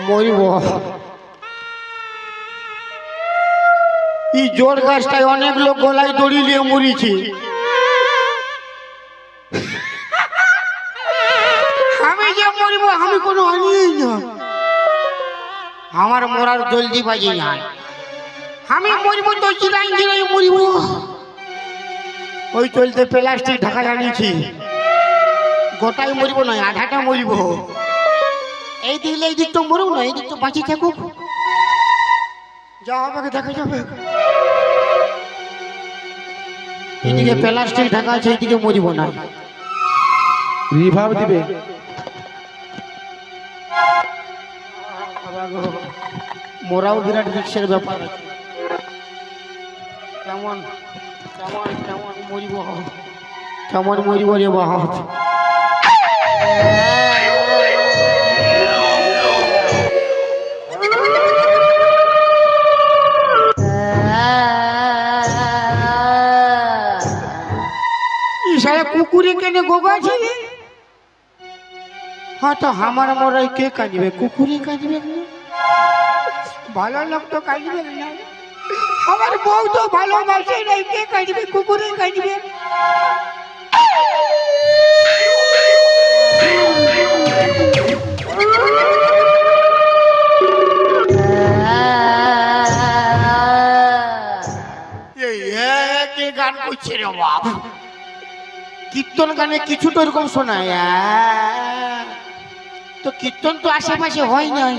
মরিব। এই জোর গাছটায় অনেক লোক গলায় দড়ি নিয়ে মরিছে। আমি যে মরিব আমি কোনো আনিই না। আমার মরার জলদি বাজি নাই। আমি মরিব তো চিরাই চিরাই মরিব। ওই চলতে প্লাস্টিক ঢাকা আনিছি, গোটাই মরিব নয়, আধাটা মরিব। এই দিলে এই দিক তো মরুক না, এই দিক তো বাঁচি থাকুক, যা হবে দেখা যাবে। এইদিকে প্লাস্টিক ঢাকা আছে, এইদিকে মরিব না। রিভাব দিবে। মোরাও বিরাট রিক্সের ব্যাপার আছে। কেমন কেমন কেমন মরিব, কেমন মরিব রে বাপ। ইশারা কুকুরে কেনে গোগাছে রে? হ্যাঁ তো আমার মরাই কে কাঁদবে? কুকুরে কাঁদবে না? ভালো লোক তো কাঁদবে না। আমার বউ তো ভালোবাসে নাই, কে কাঁদবে? কুকুরে কাঁদবে। কে গান করছে রে বাপ? কীর্তন গানে কিছু তো এরকম শোনায়। তো কীর্তন তো আশেপাশে হয় নাই।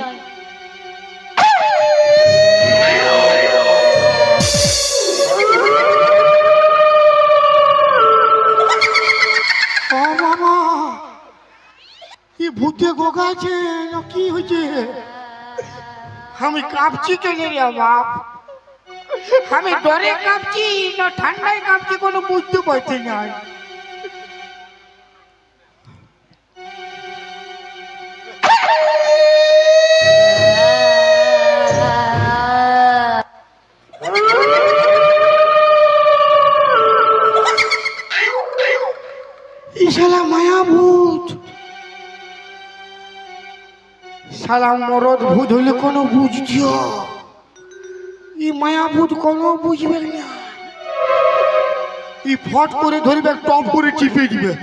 ও বাবা, কি ভূতে গোগাছে না কি হয়েছে? আমি কাঁপছি কেন রে বাপ? আমি ডরে কাঁপছি না ঠান্ডায় কাঁপছি কোনো বুঝতে পারছি না। শালা মায়া ভূত, শালা মরদ ভূত হইলে কোনো বুঝছিও, ই মায়া ভূত কোনো বুঝবে না। ই ফট করে ধরবে, টপ করে চিপে দিবে।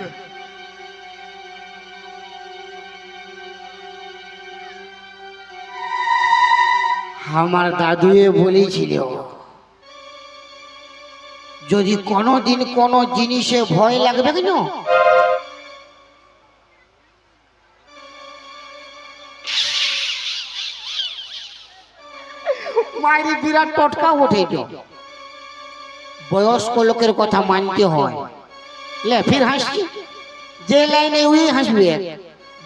আমার দাদুয়ে বলেছিল, যদি কোনোদিন কোনো জিনিসে ভয় লাগবে কেন, মায়ের বিরাট টটকা ওঠে। বয়স্ক লোকের কথা মানতে হয়। লে ফির হাসছি, যে লাইনে উই হাসবে,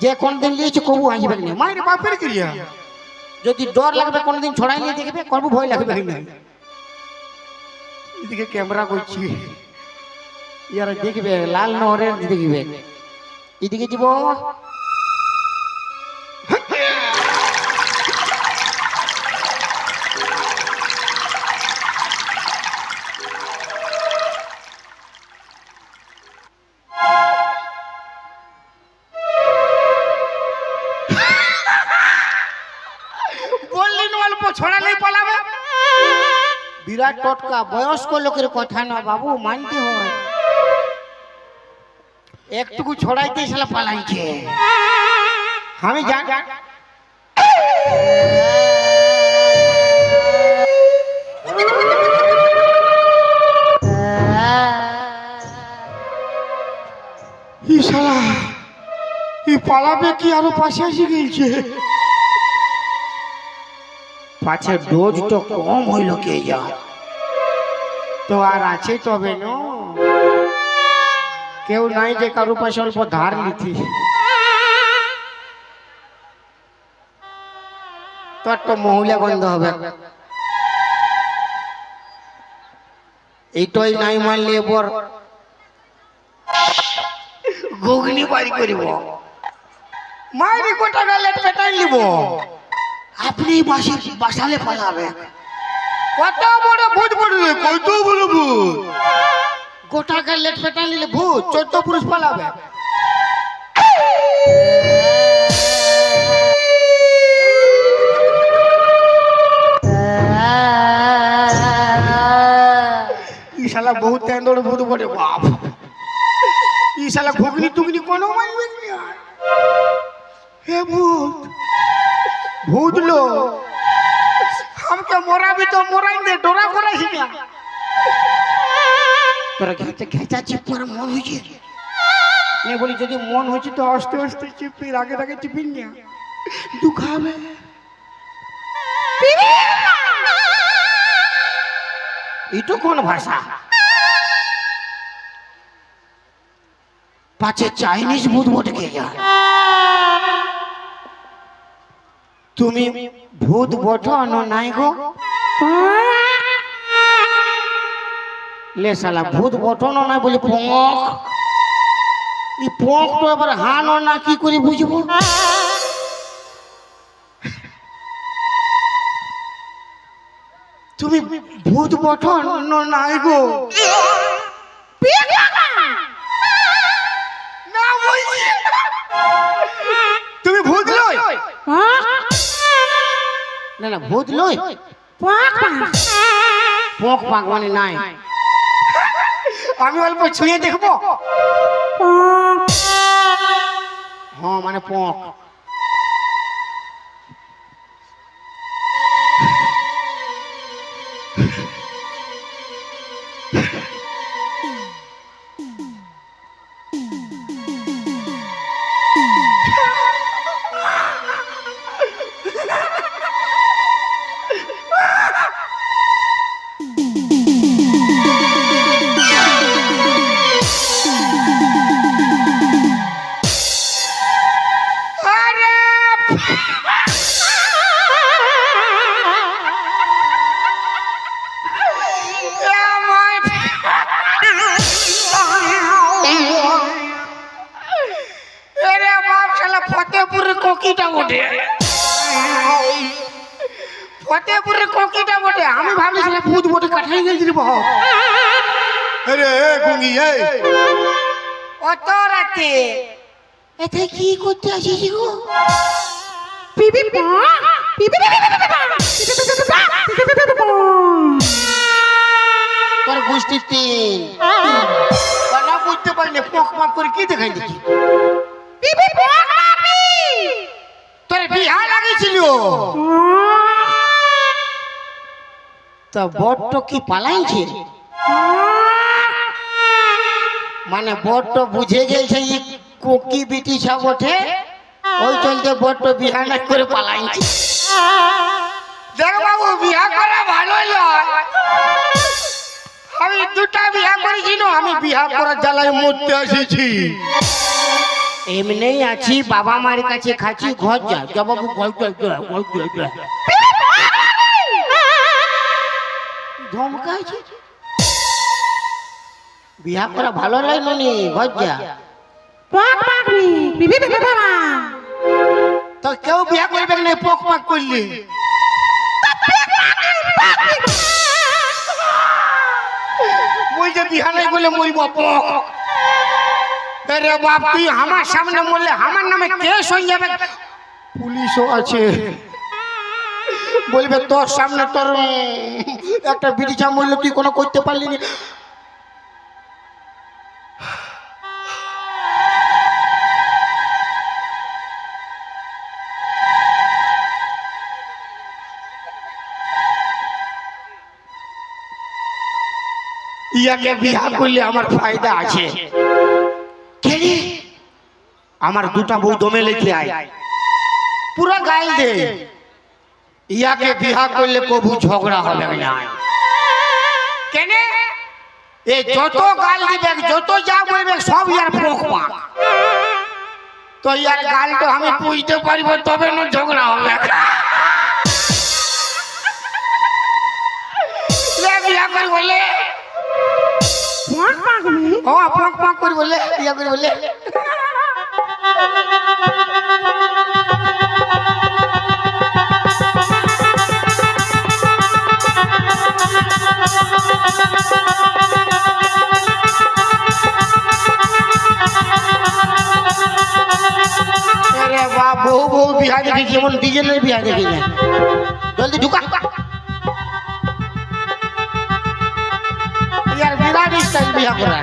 যে কোনদিন লিয়েছে কবু হাসবে না। মায়ের বাপের ক্রিয়া। যদি ডর লাগবে কোনদিন ছড়াই নিয়ে দেখবে, করবো ভয় লাগবে না। এদিকে ক্যামেরা করছি, ইয়ারা দেখবে লাল নহরের দেখবে। এদিকে যাব, বললেন অল্প ছড়ালেই পালাবে। বিরাট টটকা, বয়স্ক লোকের কথা না বাবু, মানতে হয়। একটুকু ছড়াইতে শালা পালাইছে। আমি জান ই শালা ই পালাবে কি আরো পাশে এসে গেছে। পাছে ডোজ তো কম হইল কে যা, তো আর আছে তবে ন কেউ নাই যে কারো পাশে অল্প ধার নিতি। তোর তো মহিলা গন্ধ হবে। এইটাই নাই মানলে এবার ঘুগনি বাড়ি করিব, মারি গোটা গালে পেটাই নিব। আপনি বাসালে পালাবে। কত বড় ভূত পড়বে, কত বড় ভূত। গোটা গালে পেটাই নিলে ভূত 14 পুরুষ পালাবে। শালা বহুত তেন্দড় ভূত বটে বাপ ই শালা ঘুগনি টুগনি কোনো মানবে না হে ভূত ভূত লো हमके मोराबी तो मोराइंदे डोरा कराइस ना তোরা খেতে খেচা চিপ করে মন হইছে নে বলি যদি মন হইছে তো আস্তে আস্তে চিপি আগে আগে চিপিন না দুখাবে এটা কোন ভাষা পাছে চাইনিজ ভূত বটে কে যা তুমি ভূত বটো না নাই গো ले साला भूत बटो ना बोले पोंक इ पोंक तो एबार हानो ना की करी बुझबो তুমি ভূত বটো না নাই গো না বলছি তুমি ভূত লই না না ভূত লই পোক পোক পাক মানে নাই আমি অল্প ছুঁয়ে দেখবো হ্যাঁ মানে পোক फतेहपुर कोकीटा बोटे আমি ভাবছিলাম ভূত বটে কাঠাই গেল রে বাবা আরে গুঙ্গি এই অত রাতে এতে কি করতে আসিস গো পিপি পা পিপি তোর গোষ্ঠী তিন বানা বুঝতে পারলে পক পক করে কি দেখাই দিছি পিপি পক মারবি তোর বিয়া লাগেছিল তো বট্ট কি পালাইছে মানে বট্ট বুঝে গেছে ই কোকি বিটি সব ওঠে ওই চলতে বট্ট বিয়া না করে পালাইছে দেখ বাবু বিয়া করা ভালো লয় আমি দুটা বিয়া করেছি না আমি বিয়া করার জ্বালায় মরতে আসিছি এমনি আছি বাবা মার কাছে খাচ্ছি ঘর যা বাবু ধমকাইছে বিয়া করা ভালো লাগে ননি ভজ্জা তো কেউ বিয়া করবে না পক পাক করলি বলছে বিয়া নাই বলে মরিব পক আরে বাপ তুই আমার সামনে বললে আমার নামে কেস হয়ে যাবে পুলিশও আছে বলবে তোর সামনে তোর একটা বিড়িচা মূল্য তুই কোনো করতে পারলি না ইয়াকে বিয়া করলে আমার ফায়দা আছে কেনে আমার দুটা বউ দমে লেখে আয় পুরো গাল দে ইয়াকে বিয়া করলে কবু ঝগড়া হবে না কেনে এ যত গাল দিবে যত যা বলবে সব ইয়ার পোকমা তো ইয়ার গালটা আমি বুঝতে পারিব তবে না ঝগড়া হবে বিয়া করে বলে পোক পাক করে বলে বিয়া করে বলে বউ বউ বিয়া দেখি যেমন ডিজেলের বিয়া দেখি না জলদি ঢুকা ইয়ার গাড়ি স্টাইল বিয়া করা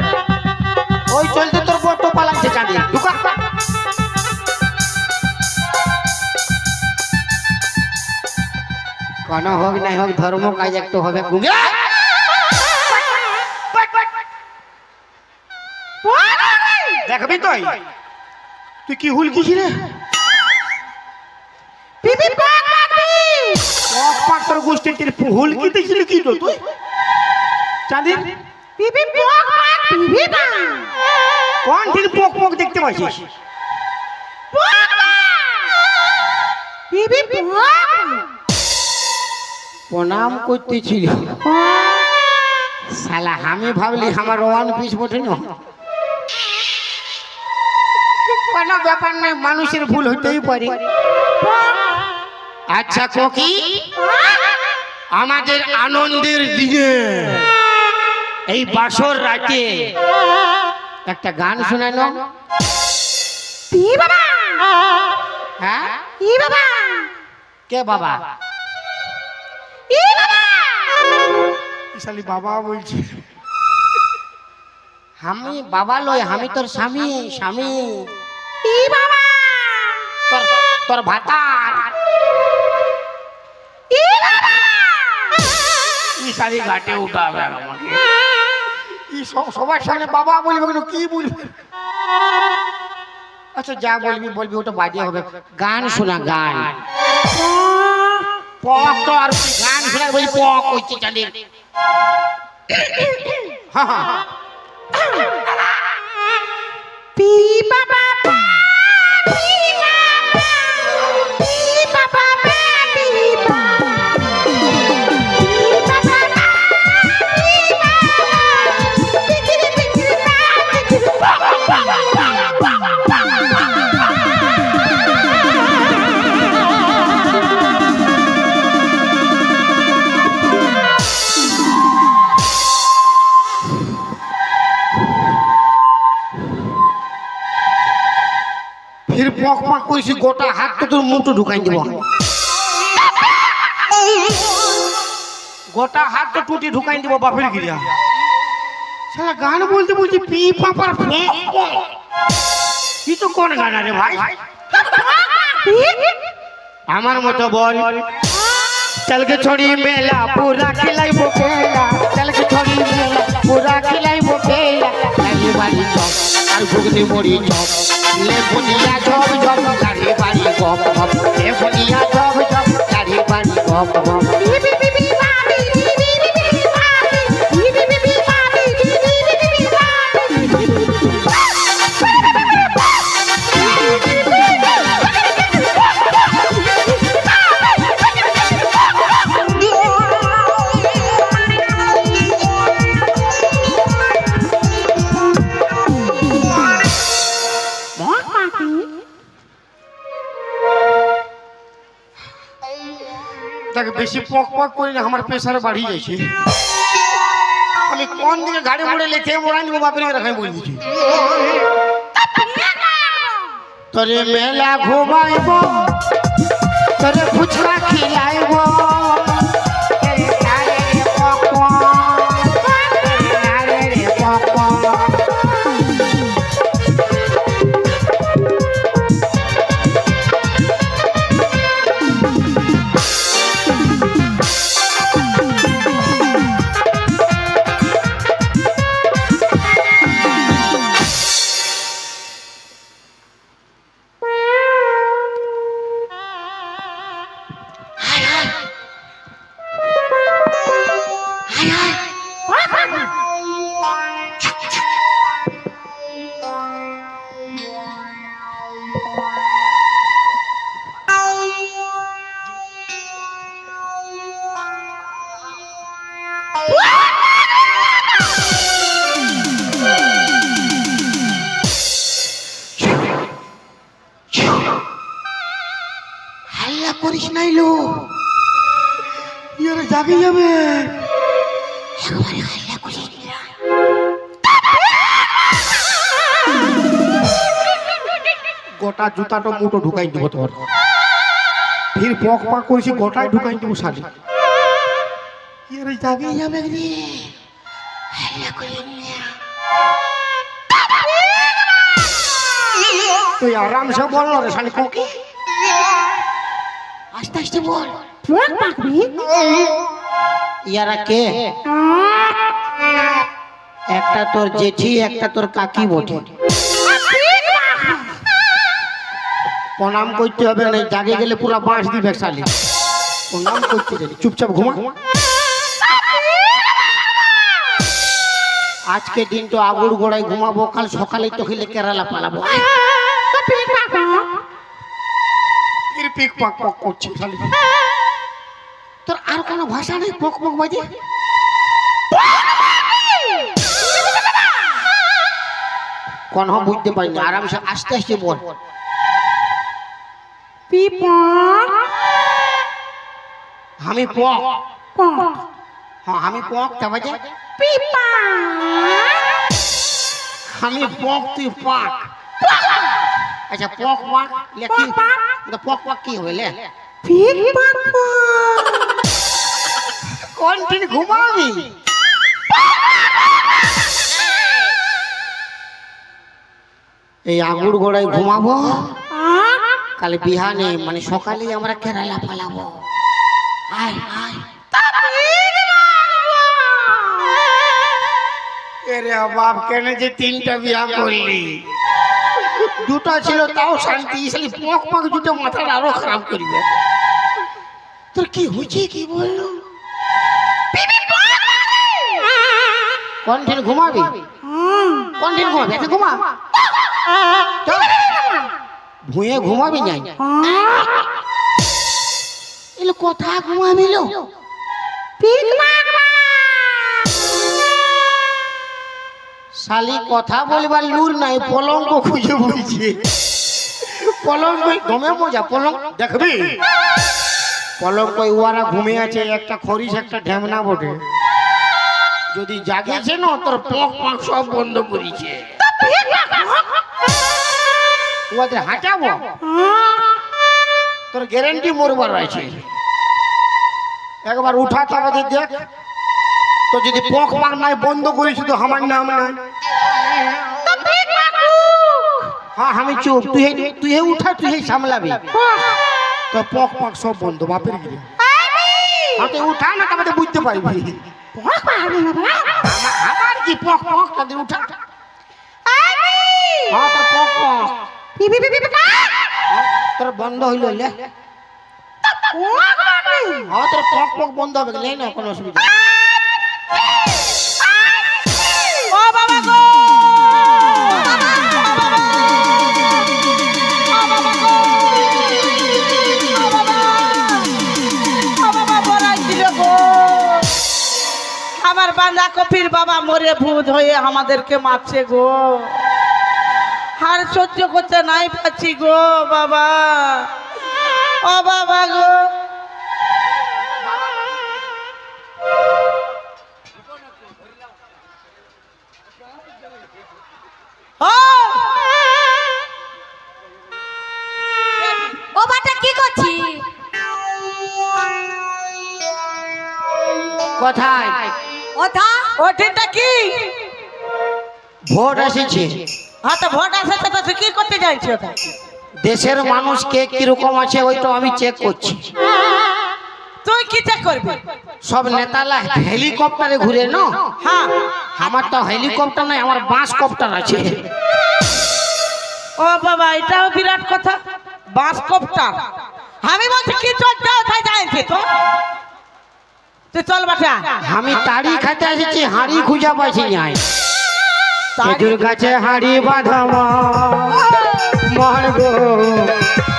ওই চলতে তোর বটো পালাচ্ছে চাঁদি ঢুকা কোন হোক নাই হোক ধর্ম কাজ একটু হবে গুঙ্গে দেখবি তুই তুই কি হুলকিস রে পিপি পাক পাক তোর গোষ্ঠী তীর হুলকি দিছিলি কি তো তুই চাঁদি পিপি পাক পিপি পাক কোন ঠিক পোক পোক দেখতে পাচ্ছিস পিপি পাক প্রণাম করতেছিল শালা আমি ভাবলি আমার ওয়ান পিস বটে না কোনো ব্যাপার নাই মানুষের ভুল হতেই পারে আচ্ছা কোকি আমাদের আনন্দের দিনে এই বাসর রাতে একটা গান শোনানো কি বাবা হ্যাঁ কি বাবা কে বাবা কি বাবা শালি বাবা বলছি আমি বাবা লই আমি তোর স্বামী স্বামী কি বাবা তোর তোর ভাতার কি বাবা এই শালি ঘাটে উঠাবে আমাকে এই সবার সামনে বাবা বলবে কেন কি বলবে আচ্ছা যা বলবি বলবি ওটা বাজে হবে গান শোনা গান পক তো আর গান শোনা বলি পক হচ্ছে জানি হ্যাঁ হ্যাঁ পি বাবা পি বাবা পি বাবা পি फिर पक पक কইছি গোটা হাত তো তোর মুঠো ঢুকাই দিব গোটা হাত তো টুটি ঢুকাই দিব বাপের গিরিয়া শালা গান বলতে বলছি পি পাপার কি তো কোন গান রে ভাই আমার মতো বল चल के छोड़ी मेला पूरा खिलाइबो केला चल के छोड़ी मेला पूरा खिलाइबो केला गाड़ी बाड़ी चौक আর ঘুগনি মুড়ি চপ ले बुनिया जब जब गाड़ी बाड़ी गप गप ले बुनिया जब जब गाड़ी बाड़ी गप गप বেশি পক পক করে না আমার প্রেসারে বাড়ি যাচ্ছে আমি কোন দিকে গাড়ি মোড়ে লেতে মোড়া নিব বাপের রাখাই বল দিছি তোরে মেলা ঘুমাইব তোরে ফুচকা খিলাইব তোরে নারে রে পক তোরে নারে রে পক হাল্লা করিস নাইলো ইয়ারে জাগে যাবে একবারে হাল্লা করিস না গোটা জুতাটা মুটো ঢুকাই দিব তোর ফির পক পক করিস গোটাই ঢুকাই দিব শালি ইয়ারে জাগে যাবে রে হাল্লা করেন না। তুই আরামসে বল না রে শালি কোকি, আস্তে আস্তে বল। ইয়ারা কে? একটা তোর জেঠি, একটা তোর কাকি বটে। প্রণাম করতে হবে না, জাগে গেলে পুরা বাঁশ দিবে শালি। প্রণাম করতে গেলে চুপচাপ ঘুমা। আজকে দিন তো আগুর গোড়ায় ঘুমাবো, কাল সকালে তো খেলে কেরালা পালাবো। পিক পাক পাক করছে শালি। তোর আর কোনো ভাষা নেই? পক পক বাজে কোন বুঝতে পারিনি, আরামসে আস্তে আস্তে বল। আমি পক, হ্যাঁ আমি পক, তা বাজে আমি পক, তুই পাক। আচ্ছা পক পাক লেকিন পক পাক কি হইলে? কোন দিন ঘুমাবি? এই আগুর গোড়ায় ঘুমাবো, কাল বিহানে মানে সকালে আমরা কেরালা পালাবো। আয় আয়। এরে বাপ, কেন যে তিনটা বিয়া করলি? দুটা ছিল তাও শান্তি, শালি পক পাক দুটো মাথাটা আরো খারাপ করবে। তোর কি হয়েছে কি বললো? কোন দিন ঘুমাবি? কোন দিন ঘুমাবি? এত ঘুমা ভুঁয়ে ঘুমাবি নাই? এলো কথা ঘুমাবি লো? শালি কথা বলবার লুর নাই, পলঙ্ক খুঁজে বলছে। পলঙ্ক ঘুমে মজা, পলঙ্ক দেখবি? পলঙ্ক ওরা ঘুমে আছে, একটা খরিস একটা ঢ্যামনা বটে। যদি জাগেছে না তোর পক পাক সব বন্ধ করেছে। ওদের হাঁটাবো, তোর গ্যারেন্টি মরবার আছে। একবার উঠা তাবাদে দেখ, তো যদি পক পাক নাই বন্ধ করেছি তো আমার নাম নাই। হ্যাঁ আমি চুপ, তুই উঠা, তুই সামলাবি। তো পক পাক সব বন্ধ বাপের গিয়ে। তুই উঠা না, তাবাদে বুঝতে পারবি আমার কি পক পক। তাদের উঠা, হ্যাঁ তোর পক পক তোর বন্ধ হইল। হ্যাঁ তোর পক পক বন্ধ হবে না, কোনো অসুবিধা। আমার বাঁধা কপির বাবা মরে ভূত হয়ে আমাদেরকে মারছে গো, আর সহ্য করতে নাই পাচ্ছি গো বাবা। ও বাবা গো, ও বাটা কি করছি? কোথায়? ওঠা ওটা কি? ভোট এসেছে। হ্যাঁ তো ভোট এসেছে, তো তুই কি করতে যাচ্ছি? ওটা দেশের মানুষ কে কিরকম আছে ওইটা আমি চেক করছি। তুই কি চেক করবি? সব নেতালা হেলিকপ্টারে ঘুরে না। হ্যাঁ আমার তো হেলিকপ্টার নাই, আমার বাস কপ্টার আছে। ও বাবা, এটাও বিরাট কথা, বাস কপ্টার। আমি বলছি কি চলছে কোথায় যাইছি তো? তুই চল বাটা। আমি তাড়ি খাতে এসেছি, হাঁড়ি খুঁজা পাইছি নাই। খেজুর গাছে হাঁড়ি বাঁধামা মর গো,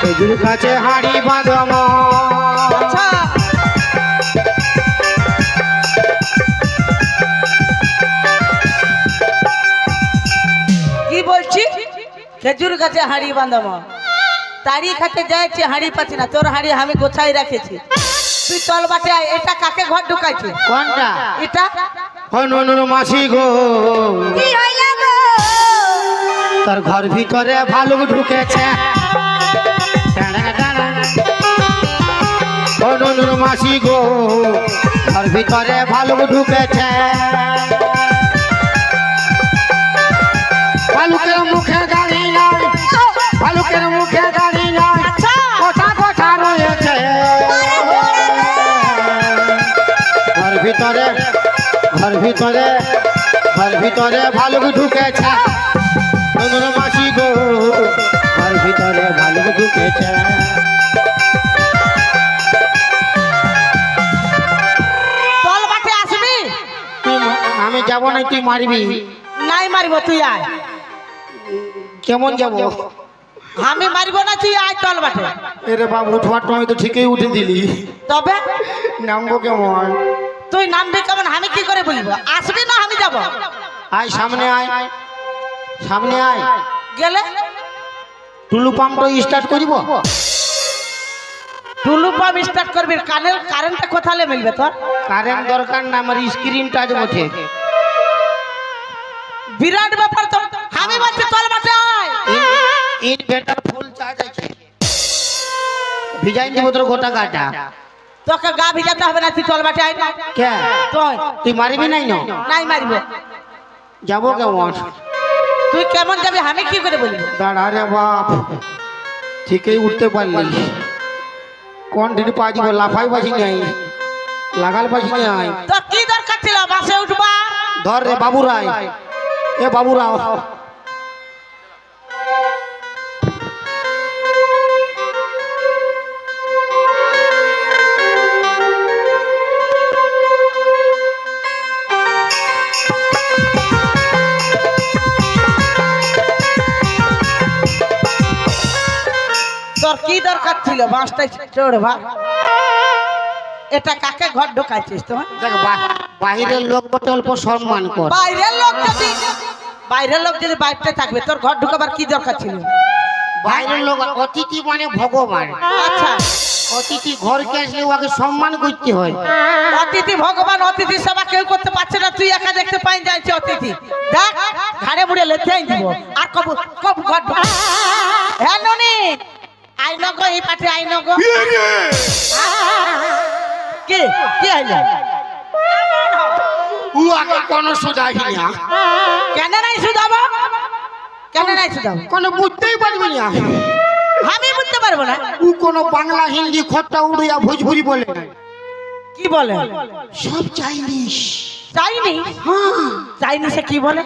খেজুর গাছে হাঁড়ি বাঁধামা। আচ্ছা কি বলছি? খেজুর গাছে হাঁড়ি বাঁধামো, তাড়ি খাতে যাইছি, হাঁড়ি পাচ্ছি না। তোর হাঁড়ি আমি গোছাই রেখেছি, তুই চল বাটে। এটা কাকে ঘর ঢুকাইছে? কোনটা? এটা হনুর মাসি গো, কি হইল গো? তোর ঘর ভিতরে ভালুক ঢুকেছে। হনুর মাসি গো, ঘর ভিতরে ভালুক ঢুকেছে। আমাদের মুখে দাড়ি নাই আচ্ছা কথা কথা রয়েছে ঘর ভিতরে ঘর ভিতরে ঘর ভিতরে ভালুক ঢুকেছে নন্দন মাসি গো ঘর ভিতরে ভালুক ঢুকেছে চল বাটে আসবি আমি যাব না তুই মারবি নাই মারিব তুই আয় কেমন যাব আমি মারিব না তুই আয় চল বাটে এরে বাবু উঠবার সময় তো ঠিকই উঠে দিলি তবে নামবো কেমন তুই নামবি কেমন আমি কি করে বলবো আসবি না আমি যাব আয় সামনে আয় সামনে আয় গেলে টুলু পাম্পটা স্টার্ট করিব টুলু পাম্প স্টার্ট করবি কারেন্টটা কোথালে মিলবে তোর কারেন্ট দরকার না আমার স্ক্রিন টাচ বটে বিরাট ব্যাপার তো আমি বলছি চল বাটে আয় ইনভার্টার ফুল চার্জ আছে ভিজাই দিব তোর গোটা গাটা তোকে গা ভিজাতে হবে না তুই চল বাটে আয় না কে তুই মারবি নাই না নাই মারিব যাবো কেমন তুই কেমন যাবি আমি কি করে বলবো দাঁড়া রে বাপ ঠিকই উঠতে পারলি কোন দিন পা দিব লাফাই বাজি নাই লাগাল বাজি নাই তো কি দরকার ছিল বাসে উঠবা ধর রে বাবুরাই এ বাবুরাও তোর কি দরকার ছিল বাসটাই চড়বা এটা কাকে ঘর ঢোকাইছিস তো দেখ বাহিরের লোক বটে অল্প সম্মান কর বাইরের লোক যদি বাইরে থাকবে তোর ঘর ঢুকাবার কি দরকার ছিল বাইরের লোক অতিথি মানে ভগবান আচ্ছা অতিথি ঘরকে আসলে ওকে সম্মান করতে হয় অতিথি ভগবান অতিথি সেবা কেউ করতে পারছে না তুই একা দেখতে পাই যাচ্ছে অতিথি দেখ ঘাড়ে মুড়ে লেতে দিব আর কব কব ঘর ঢুকা হ্যাঁ ননি আইনগো এই পাঠে আইনগো কি কি আইলো ও আগে কোন সুদাই না কেন নাই শুধাবো কেন নাই শুধাবো কোন বুঝতেই পারবি না আমি বুঝতে পারবো না ও কোন বাংলা হিন্দি খট্টা উড়িয়া ভোজপুরি বলে না কি বলে সব চাইনিস চাইনি হ্যাঁ চাইনিসে কি বলে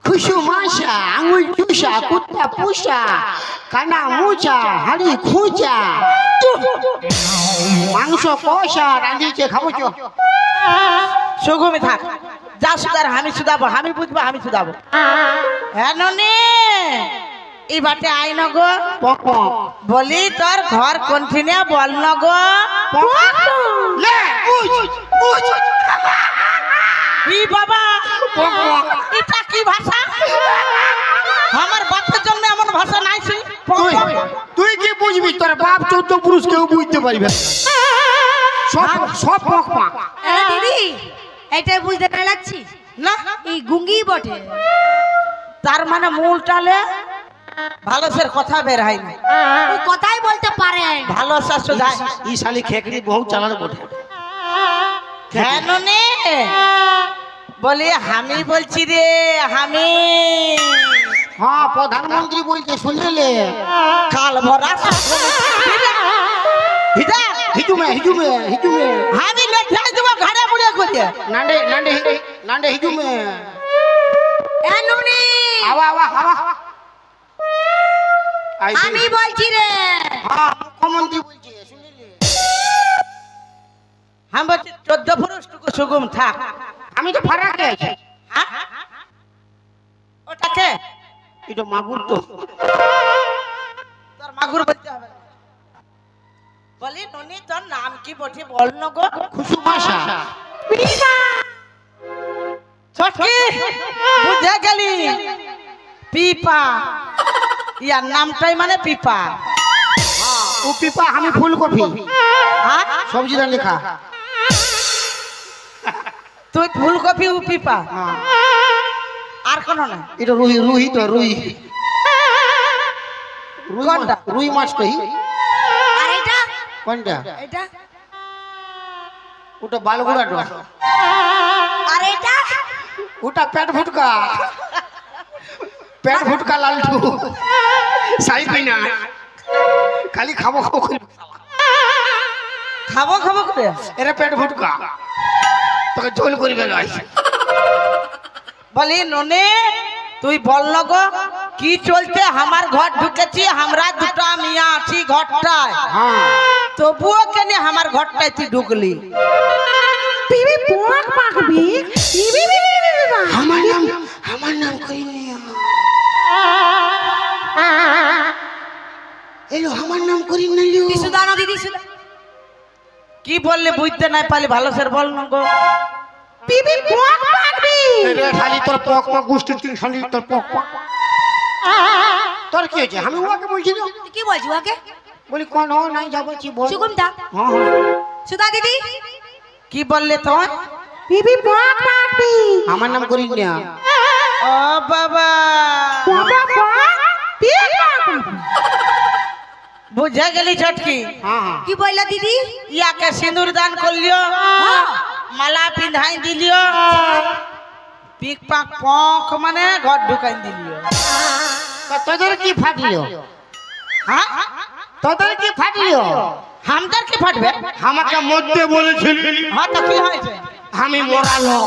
খুশু মাসা আঙুল চুষা কুত্তা পুষা কানা মুচা হাড়ি খুঁচা মাংস কষা রাঁধিয়েছে খাবো চো সুগমি থাক যা সুদার আমি শুধাবো আমি বুঝবো আমি শুধাবো হ্যাঁ ননি এই বাটে আই নগো পক পক বলি তোর ঘর কোনখানে বল নগো পক লে বুঝ বুঝ কি বাবা পক পক এটা কি ভাষা আমার বাপের জন্য এমন ভাষা নাই শুই তুই তুই কি বুঝবি তোর বাপ 14 পুরুষ কেউ বুঝতে পারবে না। সব সব পক পক আরে দিদি এইটাই বুঝতে না লাগছি না এই গুঙ্গি বটে তার মানে মূল টালে ভালো সের কথা বের হয় না ও কথাই বলতে পারে ভালো শাশু যায় ই শালি খেকড়ি বহু চালাতে বটে কেন নে বলি আমি বলছি রে আমি হ্যাঁ প্রধানমন্ত্রী বলছে শুনলে কাল ভরা হিজুমে হিজুমে হিজুমে আমি লেখাই দেবো ঘাড়ে মুড়ে করে নান্ডে নান্ডে নান্ডে হিজুমে এ নুনি আওয়া আওয়া আওয়া আমি বলছি রে হ্যাঁ মুখ্যমন্ত্রী বলছে শুনলে আমি বলছি 14 পুরুষটুকু সুগম থাক আমি তো ফারাকে আছি হ্যাঁ? ওটাকে এটা মাগুর তো তোর মাগুর বলতে হবে বলি ননি তোর নাম কি বটি বল না গো খুশু মাসা ছটকি বুঝে গেলি পিপা ইয়ার নামটাই মানে পিপা ও পিপা আমি ফুলকপি হ্যাঁ সবজি দান লেখা তুই ফুলকপি ও পিপা হ্যাঁ আর কোন না এটা রুই রুই তো রুই রুই কোনটা? রুই মাছ কই আর এটা কোনটা এটা ওটা বালগুড়াটা আর এটা ওটা পেট ফুটকা পেট ফুটকা লালটু সাই পাই না খালি খাবো খাবো করে খাবো খাবো করে এরা পেট ফুটকা তোকে ঝোল করবে গাইস বলি ননে তুই বলল গো কি চলতে আমার ঘর ঢুকেছি আমরা দুটো মিয়া আছি ঘরটায় হ্যাঁ তবুও কেন আমার ঘরটায় তুই ঢুকলি আমার নাম করিনি এলো আমার নাম করিন না লিও দিশুদা না দিদি সুদা কি বললে বুঝতে নাই পালি ভালো স্যার বল না গো রে খালি তোর পক পক গুষ্টি তিন খালি তোর পক পক তোর কি হয়েছে আমি ওকে বলছি না তুই কি বলছিস ওকে বলি কোন ও নাই যাবো কি বল সুগম দা হ্যাঁ সুদা দিদি কি বললে তোমার আমার নাম করিন না ও বাবা বুঝে গেলি ছটকি হ্যাঁ হ্যাঁ কি বললা দিদি ইয়াকে সিঁদুর দান করলিও মালা পিন্ধাই দিলিও পিক পাক পক মানে ঘর ঢুকাই দিলিও তা তোদের কি ফাটলিও হ্যাঁ তোদের কি ফাটলিও হামদার কি ফাটবে আমাকে মরতে বলেছিলি হ্যাঁ তো কি হয়েছে আমি মরালো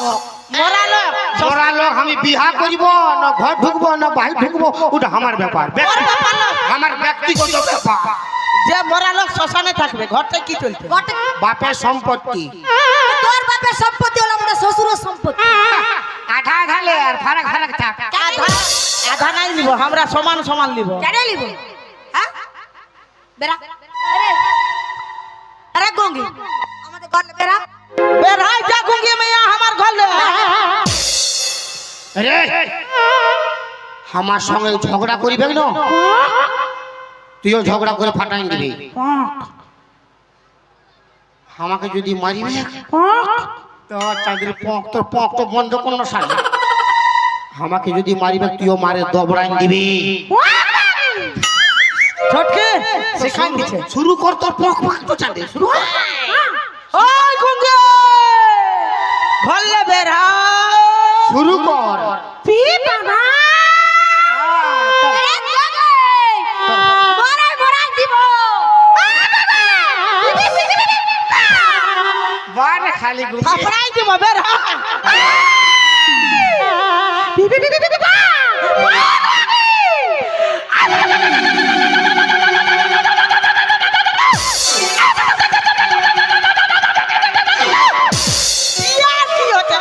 মরালো মরালো আমি বিহা করিব না ঘর ঢুকবো না বাড়ি ঢুকবো ওটা আমার ব্যাপার আমার ব্যক্তিগত ব্যাপার যে মরালো শ্মশানে থাকবে ঘরটা কি চলছে ঘরটা বাপের সম্পত্তি তোর বাপের সম্পত্তি হলো আমাদের শ্বশুরের সম্পত্তি আধা ঘালে আর ফারাক ফারাক থাক আধা আধা নাই নিব আমরা সমান সমান নিব কেন নিব হ্যাঁ বেরা আরে গঙ্গি আমাদের ঘর বেরা বেরাই যা গুঙ্গি মেয়া আমার ঘর লে রে আমার সঙ্গে ঝগড়া করিবে না তুইও ঝগড়া করে ফাটাই দিবি আমাকে যদি মারিবে তো চাঁদের পক তোর পক তো বন্ধ করলো সালে আমাকে যদি মারিবে তুইও মারে দবড়াই দিবি ছটকে শিখাই দিছে শুরু কর তোর পক পক তো চাঁদে শুরু কর ওই গুঙ্গি ঘর লে বেরা শুরু কর আরে গঙ্গি বড়াই বড়াই দিব বারে খালি গুলি থাপড়াই দিব বেরা ইয়ার কি হচ্ছে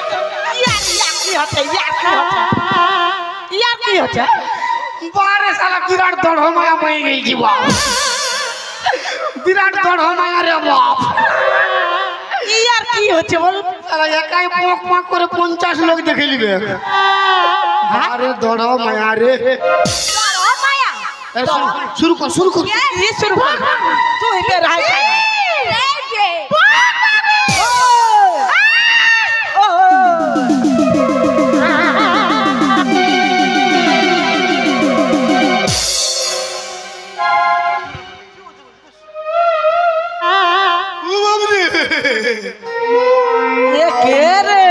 ইয়ার কি হচ্ছে বারে শালা বিরাট দড় মায়া মই গই জীবা বিরাট দড় মায়া রে বাপ ইয়ার কি হচ্ছে বল শালা একাই পক পক করে 50 লোক দেখে লিবে আরে দড় মায়া রে ও মায়া এ, শুরু কর শুরু কর ये शुरू कर तू इधर आ এই যে ये के रे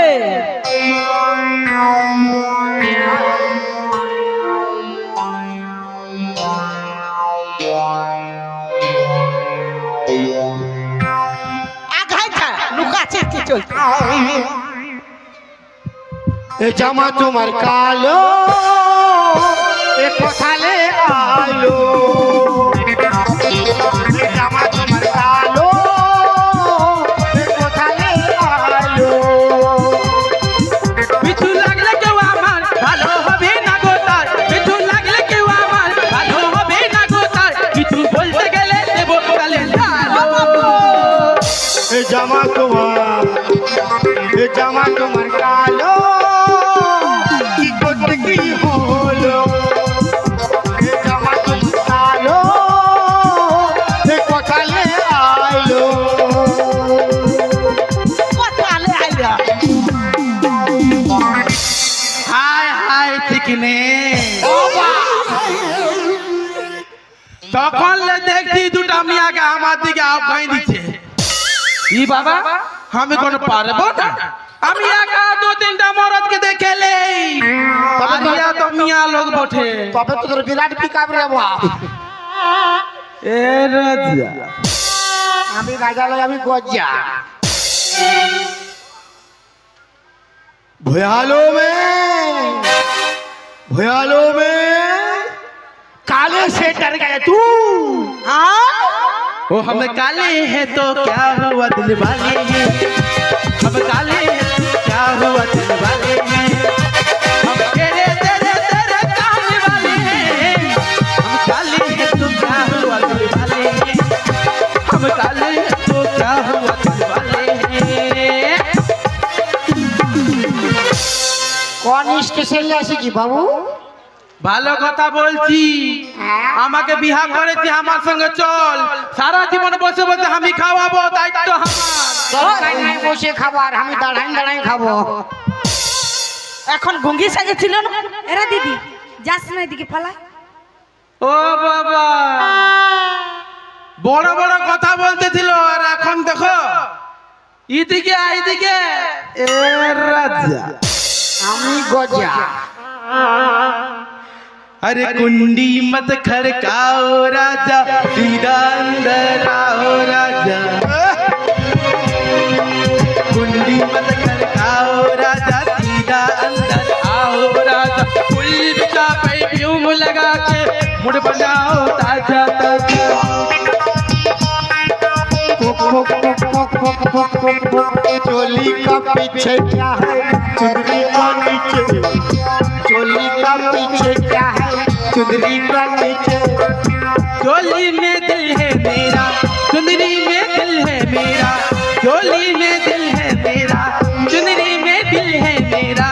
आगाई था लुका चिट्ठी चलती এ জামা তোমার কালো এ কোথালে আলো এ জামা তোমার কালো এ কোথালে আলো পিছু লাগলে কেউ আমার ভালো হবে না গো তার পিছু লাগলে কেউ আমার ভালো হবে না গো তার কিছু বলতে গেলে দেবো তালে এ জামা তোমার কালো কি করতে কি হলো এ জামা তোমার কালো এ কোথালে আলো কোথালে আইলা হায় হায় ঠিকনে তখন দেখছি দুটা মিয়াকে আমার দিকে আহ্বান দিচ্ছে ই বাবা আমি কোনো পারবো না আমি একা দু তিনটা মরদকে দেখেলে পালিয়া তো মিয়া লোক বটে। তবে তো তোর বিরাট পিকআপ রে বাপ। এ রাজা আমি রাজা লয়, আমি গজ্জা। भयालो में काले से डर गया तू। ओ हम काले हैं तो क्या हुआ दिल वाले हैं, हम काले हैं तो क्या हुआ दिल वाले हैं, हम तेरे तेरे तेरे काले वाले हैं, हम काले हैं तो क्या हुआ दिल वाले हैं, हम काले हैं तो क्या हुआ दिल वाले हैं। कौन स्टेशन ले আসি কি বাবু? ভালো কথা বলছি, আমাকে বিয়া করেছি, আমার সঙ্গে চল, সারা জীবন বসে বসে আমি খাওয়াবো, দায়িত্ব আমার। দরকার নাই বসে খাবার, আমি দাঁড়াই দাঁড়াই খাবো। এখন গুঙ্গি সাজে ছিল না। এরা দিদি যাস না এদিকে পালা। ও বাবা, বড় বড় কথা বলতেছিল, আর এখন দেখো ইদিকে আইদিকে। এ রাজা আমি গজা। अरे कुंडी मत खड़काओ राजा, सीधा अंदर आओ राजा, कुंडी मत खड़काओ राजा, सीधा अंदर आओ राजा, फुल का परफ्यूम लगा के मुड़ बनाओ ताजा ताजा। चोली का पीछे क्या है चुंदरी का नीचे, चोली का पीछे क्या है चुंदरी का नीचे। चोली में दिल है मेरा, चुंदरी में दिल है मेरा, चोली में दिल है मेरा, चुंदरी में दिल है मेरा,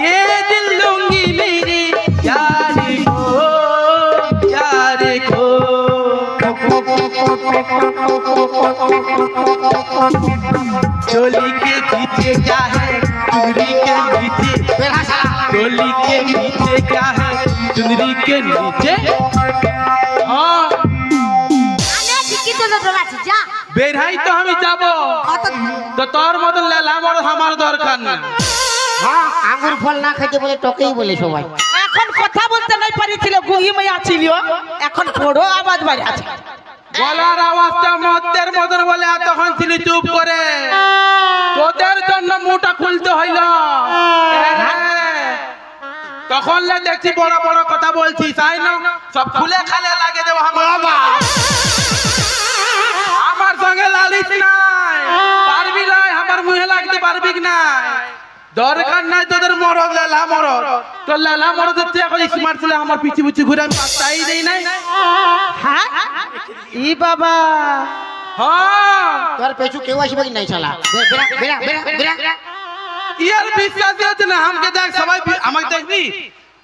ये दिल लूंगी मेरी यार को, यार को। चोली के पीछे क्या है चुंदरी के नीचे, चोली के नीचे क्या है चुंदरी के नीचे। हाँ আমি ঠিকই তো দৌড়াচ্ছি যা। বেরহাই তো আমি যাবো, কত তো তোর মতন লেলা বড় আমার দরকার না। হ্যাঁ, আঙ্গুর ফল না খেতে বলে টকেই বলে সবাই। এখন কথা বলতে নাই পারিছিল, গুহি মাইয়া ছিল, এখন বড় আওয়াজ বাড়ি আছে। গলার আওয়াজটা মদের মতন বলে তখন ছিলি চুপ করে, তোদের জন্য মুটা খুলতে হইল। তখন দেখছি বড় বড় কথা বলছি, তাই না? সব খুলে খালে লাগে দেবো আমার সঙ্গে লালিস নাই, পারবি নাই, আমার মুহে লাগতে পারবি না। দরকার নাই তোদের মরদ, লেলা মরদ, তোর লেলা মরদ হচ্ছে এখন স্মার্ট ছেলে, আমার পিছু পিছু ঘুরে আমি পাত্তাই দেই নাই। হ্যাঁ ই বাবা, হ্যাঁ তোর পেছু কেউ আসবে কি নাই শালা? বেরা বেরা বেরা বেরা। ইয়ার বিশ্বাসই হচ্ছে না। আমাকে দেখ, সবাই আমাকে দেখবি,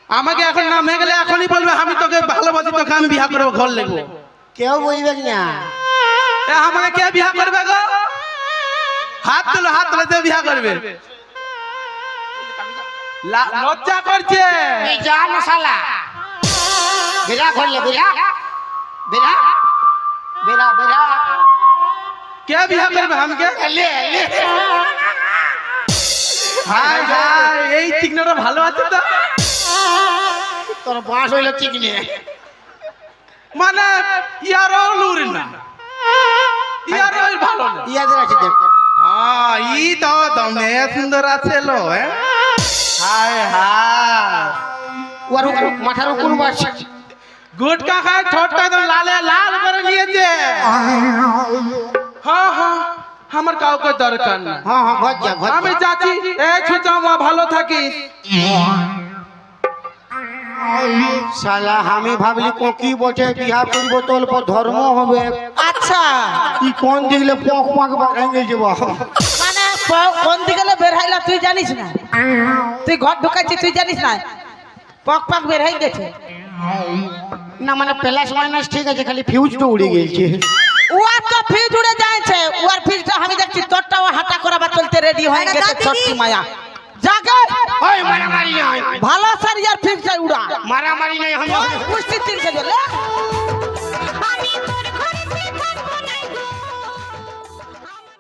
আমাকে এখন নাম হয়ে গেলে এখনই বলবে আমি তোকে ভালোবাসি, তোকে আমি বিয়া করবো, ঘর লেগবো। কেউ বুঝবে না। আমাকে কে বিয়া করবে গো? হাত তুলো, হাত তুলে যে বিয়া করবে। লজ্জা করছে। এই যা না শালা। বেরা করলে বেরা বেরা বেরা বেরা। কে বিয়া করবে আমাকে? লে লে। হাই হাই, এই চিকনাটা ভালো আছে তো। তোর বাস হইল চিকনে। মানে ইয়ারও লুর না, ইয়ারও ভালো না। ইয়াদের আছে দেখ। হ্যাঁ, ই তো দমে সুন্দর আছে লো। হাই হাই, ওর মাথার উপর বাস। গুটকা খায় ঠোঁটটা একদম লালে লাল করে নিয়েছে। হ্যাঁ হ্যাঁ, আমার কাউকে দরকার না। হ্যাঁ হ্যাঁ, গজ্জা গজ্জা। আমি যাচ্ছি। এ ছোটা মা, ভালো থাকিস। শালা আমি ভাবলি কোকি বটে, বিয়া করব তো অল্প ধর্ম হবে। আচ্ছা কি কোন দিলে পক পক ভেঙে যাব। মানে কোন দিকে বের হাইলা তুই জানিস না? তুই ঘর ঢুকাইছিস তুই জানিস না? পক পক বের হাই গেছে না মানে প্লাস মাইনাস ঠিক আছে, খালি ফিউজটা উড়ে গেছে। ওর তো ফিজ উড়ে যাচ্ছে, ওর ফিজটা আমি দেখছি তোরটাও হাঁটা করাবার চলতে রেডি হয়ে গেছে। ছোট্টি মায়া জাগে, ওই মারামারি নাই, ভালো সার ইয়ার ফিজটা উড়া, মারামারি নাই। কুস্তি তিনকে গেলে